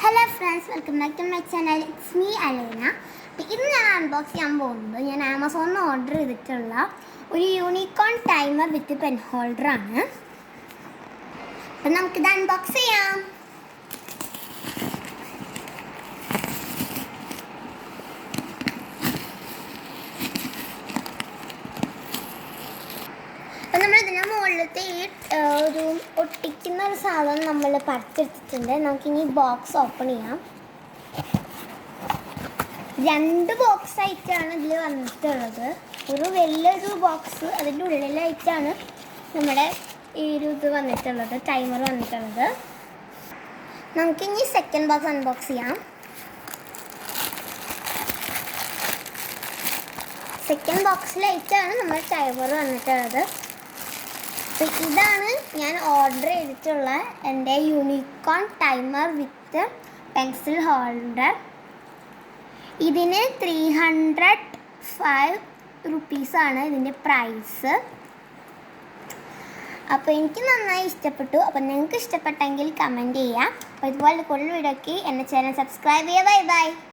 Hello friends, welcome back to my channel. It's me Aleena. ഇന്ന് ഞാൻ unbox ചെയ്യാൻ പോകുന്നത് ഞാൻ ആമസോണിൽ നിന്ന് ഓർഡർ ചെയ്തിട്ടുള്ള ഒരു യൂണിക്കോൺ ടൈമർ വിത്ത് പെൻ ഹോൾഡറാണ്. അപ്പം നമുക്കിത് അൺബോക്സ് ചെയ്യാം. അപ്പം നമ്മളിതിൻ്റെ മുകളിലത്തെ ഒരു ഒട്ടിക്കുന്ന ഒരു സാധനം നമ്മൾ പറിച്ചെടുത്തിട്ടുണ്ട്. നമുക്കിനി ബോക്സ് ഓപ്പൺ ചെയ്യാം. 2 ബോക്സ് ആയിട്ടാണ് ഇതിൽ വന്നിട്ടുള്ളത്. ഒരു വലിയൊരു ബോക്സ്, അതിൻ്റെ ഉള്ളിലായിട്ടാണ് നമ്മുടെ ഈ ഒരു ഇത് വന്നിട്ടുള്ളത്, ടൈമർ വന്നിട്ടുള്ളത്. നമുക്കിനി സെക്കൻഡ് ബോക്സ് അൺബോക്സ് ചെയ്യാം. സെക്കൻഡ് ബോക്സിലായിട്ടാണ് നമ്മുടെ ടൈമർ വന്നിട്ടുള്ളത്. അപ്പോൾ ഇതാണ് ഞാൻ ഓർഡർ ചെയ്തിട്ടുള്ള എൻ്റെ unicorn timer with pencil holder. ഇതിന് 305 റുപ്പീസാണ് ഇതിൻ്റെ പ്രൈസ്. അപ്പോൾ എനിക്ക് നന്നായി ഇഷ്ടപ്പെട്ടു. അപ്പോൾ നിങ്ങൾക്ക് ഇഷ്ടപ്പെട്ടെങ്കിൽ കമൻറ്റ് ചെയ്യുക. അപ്പോൾ ഇതുപോലെ കൂടുതൽ വീഡിയോയ്ക്ക് എൻ്റെ ചാനൽ സബ്സ്ക്രൈബ് ചെയ്യുക. Bye bye.